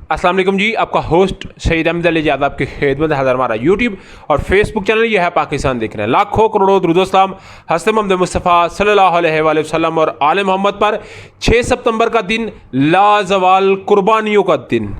अस्सलाम वालेकुम जी, आपका होस्ट शहीद अहमद अली ज़्यादा आपकी खिदमत हाज़िर। हमारा यूट्यूब और फेसबुक चैनल यह है पाकिस्तान देख रहे हैं। लाखों करोड़ों दुरूद-ओ-सलाम हज़रत मोहम्मद मुस्तफ़ा सल्लल्लाहु अलैहि वसल्लम और आले मोहम्मद पर। 6 सितंबर का दिन लाज़वाल कुर्बानियों का दिन।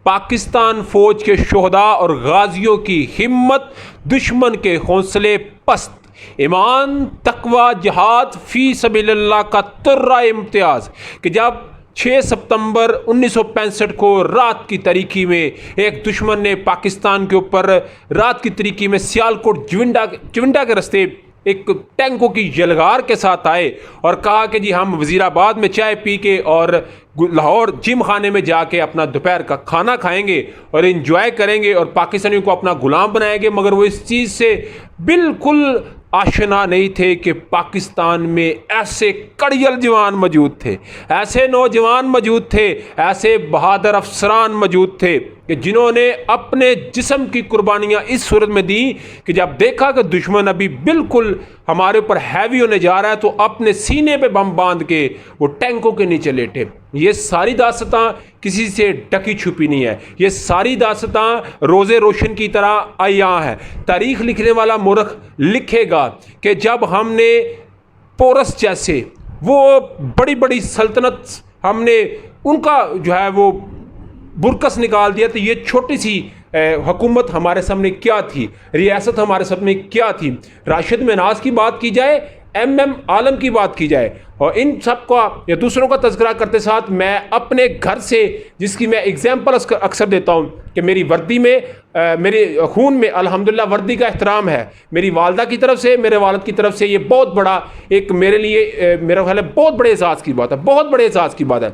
पाकिस्तान फ़ौज के शोहदा और गाजियों की हिम्मत, दुश्मन के हौसले पस्त, ईमान, तकवा, जिहाद फ़ी सबीलिल्लाह का तुर्रा इम्तियाज़ कि जब 6 सितंबर 1965 को रात की तारीकी में एक दुश्मन ने पाकिस्तान के ऊपर रात की तारीकी में सियालकोट चविंडा के रास्ते एक टैंकों की यलगार के साथ आए और कहा कि जी हम वज़ीराबाद में चाय पी के और लाहौर जिम खाने में जाके अपना दोपहर का खाना खाएंगे और इन्जॉय करेंगे और पाकिस्तानियों को अपना गुलाम बनाएंगे। मगर वो इस चीज़ से बिल्कुल आशना नहीं थे कि पाकिस्तान में ऐसे कड़ियल जवान मौजूद थे, ऐसे नौजवान मौजूद थे, ऐसे बहादुर अफसरान मौजूद थे कि जिन्होंने अपने जिस्म की कुर्बानियाँ इस सूरत में दी कि जब देखा कि दुश्मन अभी बिल्कुल हमारे ऊपर हैवी होने जा रहा है तो अपने सीने पे बम बांध के वो टैंकों के नीचे लेटे। ये सारी दास्तां किसी से ढकी छुपी नहीं है, ये सारी दास्तां रोज़े रोशन की तरह आया है। तारीख़ लिखने वाला मूर्ख लिखेगा कि जब हमने पोरस जैसे वो बड़ी बड़ी सल्तनत हमने उनका जो है वो बुरकस निकाल दिया तो ये छोटी सी हुकूमत हमारे सामने क्या थी, रियासत हमारे सामने क्या थी। राशिद मनास की बात की जाए, MM आलम की बात की जाए और इन सब का या दूसरों का तज़किरा करते साथ मैं अपने घर से जिसकी मैं एग्जाम्पल अक्सर देता हूँ कि मेरी वर्दी में मेरे खून में अल्हम्दुलिल्लाह वर्दी का एहतराम है। मेरी वालदा की तरफ से, मेरे वालिद की तरफ से ये बहुत बड़ा एक मेरे लिए मेरा ख्याल है बहुत बड़े एहसास की बात है, बहुत बड़े एहसास की बात है।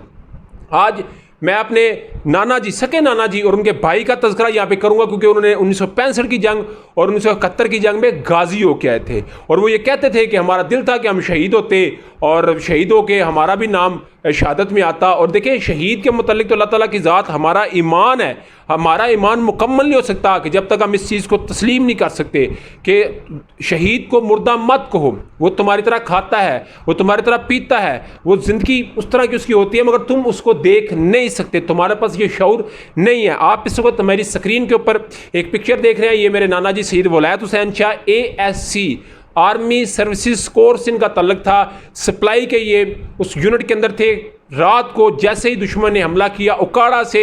आज मैं अपने नाना जी, सके नाना जी और उनके भाई का तज़किरा यहाँ पे करूँगा क्योंकि उन्होंने 1965 की जंग और 1971 की जंग में गाजी होके आए थे और वो ये कहते थे कि हमारा दिल था कि हम शहीद होते और शहीद होके हमारा भी नाम शहादत में आता। और देखिए शहीद के मुतल्लिक तो अल्लाह ताला की ज़ात हमारा ईमान है, हमारा ईमान मुकम्मल नहीं हो सकता कि जब तक हम इस चीज़ को तस्लीम नहीं कर सकते कि शहीद को मुर्दा मत कहो, वो तुम्हारी तरह खाता है, वो तुम्हारी तरह पीता है, वो ज़िंदगी उस तरह की उसकी होती है मगर तुम उसको देख नहीं सकते, तुम्हारे पास ये शऊर नहीं है। आप इस वक्त मेरी स्क्रीन के ऊपर एक पिक्चर देख रहे हैं, ये मेरे नाना जी शहीद Walayat Hussain Shah ASC army services corps इनका तल्लक था। सप्लाई के ये उस यूनिट के अंदर थे। रात को जैसे ही दुश्मन ने हमला किया उकाड़ा से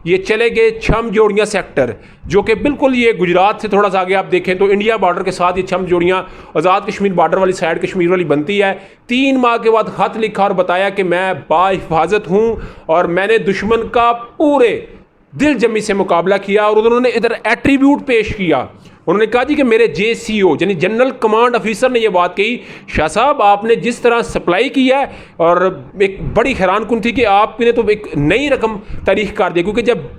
ये चले गए छम जोड़ियाँ सेक्टर, जो कि बिल्कुल ये गुजरात से थोड़ा सा आगे आप देखें तो इंडिया बॉर्डर के साथ ये छम जोड़ियाँ आज़ाद कश्मीर बॉर्डर वाली साइड कश्मीर वाली बनती है। 3 माह के बाद ख़त लिखा और बताया कि मैं बाहिफाजत हूँ और मैंने दुश्मन का पूरे दिल जमी से मुकाबला किया। और उन्होंने इधर एट्रीब्यूट पेश किया, उन्होंने कहा जी कि मेरे JCO यानी जनरल कमांड ऑफिसर ने यह बात कही, शाह साहब आपने जिस तरह सप्लाई की है और एक बड़ी हैरानकुन थी कि आपने तो एक नई रकम तारीख कर दी क्योंकि जब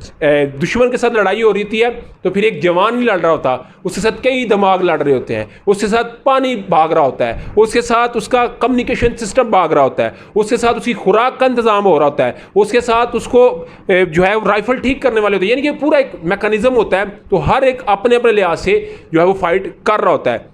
दुश्मन के साथ लड़ाई हो रही थी है तो फिर एक जवान नहीं लड़ रहा होता, उसके साथ कई दिमाग लड़ रहे होते हैं, उसके साथ पानी भाग रहा होता है, उसके साथ उसका कम्युनिकेशन सिस्टम भाग रहा होता है, उसके साथ उसकी खुराक का इंतज़ाम हो रहा होता है, उसके साथ उसको जो है राइफल ठीक करने वाले होते हैं, यानी कि पूरा एक मैकेनिज्म होता है। तो हर एक अपने अपने लिहाज से जो है वो फाइट कर रहा होता है।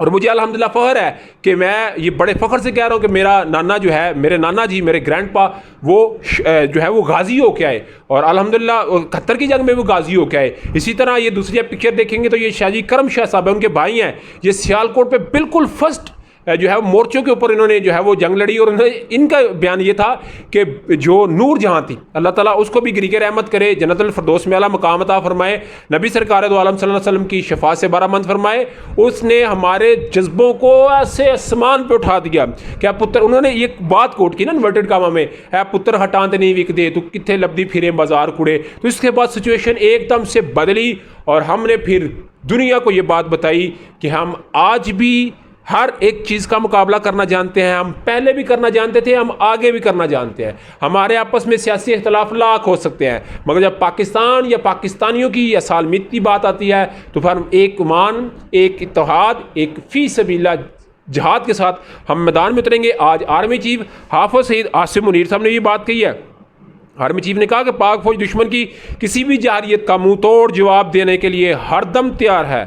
और मुझे अल्हम्दुलिल्लाह फ़ख्र है कि मैं ये बड़े फ़ख्र से कह रहा हूँ कि मेरा नाना जो है, मेरे नाना जी, मेरे ग्रैंडपा वो जो है वो गाजी होके आए और अल्हम्दुलिल्लाह 71 की जंग में वो गाजी होके आए। इसी तरह ये दूसरी आप पिक्चर देखेंगे तो ये शाहजी करम शाह साहब है, उनके भाई हैं, ये सियालकोट पे बिल्कुल फर्स्ट जो है मोर्चों के ऊपर इन्होंने जो है वो जंग लड़ी। और इनका बयान ये था कि जो नूर जहाँ थी, अल्लाह ताला उसको भी गिरी के रहमत करे, जन्नतुल फिरदौस में आला मकाम अता फरमाए, नबी सरकार दो आलम सल्लल्लाहु अलैहि वसल्लम की शफाअत से बरामद फरमाए। उसने हमारे जज्बों को ऐसे आसमान पे उठा दिया। क्या पुत्र, उन्होंने एक बात कोट की ना इन्वर्टेड कामा में, है पुत्र हटां ते नहीं विकदे तू कित्थे लब्दी फिरे बाजार कुड़े। तो इसके बाद सिचुएशन एकदम से बदली और हमने फिर दुनिया को ये बात बताई कि हम आज भी हर एक चीज़ का मुकाबला करना जानते हैं, हम पहले भी करना जानते थे, हम आगे भी करना जानते हैं। हमारे आपस में सियासी इख्तलाफ लाख हो सकते हैं मगर जब पाकिस्तान या पाकिस्तानियों की या सालमियत की बात आती है तो फिर हम एक ईमान, एक इत्तेहाद, एक फ़ी सबीलिल्लाह जिहाद के साथ हम मैदान में उतरेंगे। आज आर्मी चीफ हाफ़िज़ सईद आसिम मुनीर साहब ने ये बात कही है। आर्मी चीफ ने कहा कि पाक फौज दुश्मन की किसी भी जारियत का मुंह तोड़ जवाब देने के लिए हरदम तैयार है।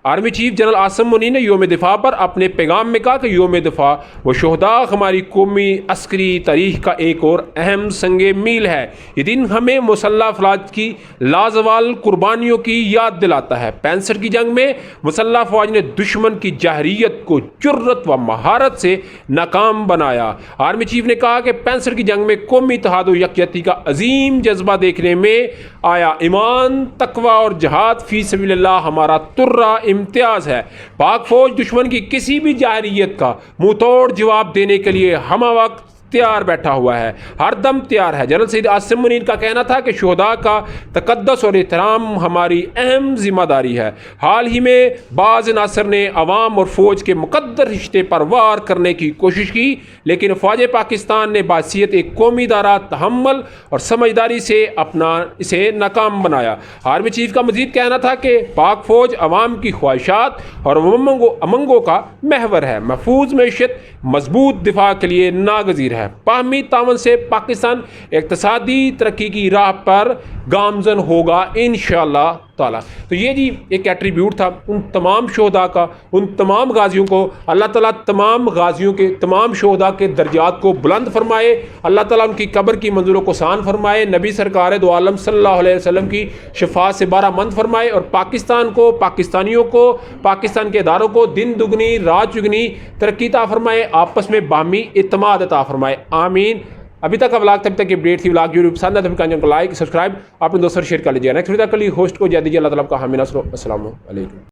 Army chief general Asim Munir ने योम दिफा पर अपने पैगाम में कहा कि योम दिफा व शोहदा हमारी कौमी अस्करी तारीख का एक और अहम संगे मील है। ये दिन हमें मुसल्लह अफवाज की लाजवाल कुर्बानियों की याद दिलाता है। 65 की जंग में मुसल्लह अफवाज ने दुश्मन की जहरीत को जुर्रत व महारत से नाकाम बनाया। आर्मी चीफ ने कहा कि 65 की जंग में कौमी इत्तेहाद व यकजहती का अजीम जज्बा देखने में आया। ईमान, तकवा और जहाद फी सबिलिल्लाह हमारा तुर्रा इम्तियाज है। पाक फौज दुश्मन की किसी भी जाहिरियत का मुंह तोड़ जवाब देने के लिए हम वक्त तैयार बैठा हुआ है, हर दम तैयार है। जनरल सैयद आसिम मुनीर का कहना था कि शुहदा का तकद्दस और एहतराम हमारी अहम जिम्मेदारी है। हाल ही में बाज़ नासर ने अवाम और फ़ौज के मुकद्दर रिश्ते पर वार करने की कोशिश की, लेकिन फ़ौज पाकिस्तान ने बासियत एक कौमी दारा तहम्मुल और समझदारी से इसे नाकाम बनाया। आर्मी चीफ का मजीद कहना था कि पाक फ़ौज अवाम की ख्वाहिशात और उमंगों का महवर है, महफूज मैशत, मजबूत दिफा के लिए नागज़ीर है। बाहमी तावन से पाकिस्तान इक़्तिसादी तरक्की की राह पर गामज़न होगा इंशाअल्लाह ताला। तो ये जी एक एट्रीब्यूट था उन तमाम शोहदा का, उन तमाम गाजियों को। अल्लाह ताला तमाम गाजियों के, तमाम शोहदा के दर्जात को बुलंद फरमाए। अल्लाह ताला उनकी कब्र की मंजिलों को आसान फरमाए। नबी सरकार दो आलम सल्लल्लाहु अलैहि वसल्लम की शफाअत से बारामंद फरमाए और पाकिस्तान को, पाकिस्तानियों को, पाकिस्तान के इदारों को दिन दुगनी रात चुगनी तरक्की अता फरमाए, आपस में बाहमी इत्तेमाद अता फरमाए। आमीन। अभी तक व्लॉग तब तक अपडेट थी। व्लॉग यूट्यूब पसंद है तो चैनल को लाइक सब्सक्राइब अपने दोस्तों शेयर कर लीजिए। नेक्स्ट वीडियो के लिए होस्ट को जय दीजिए। अल्लाह ताला का हामी नसर। अस्सलाम वालेकुम।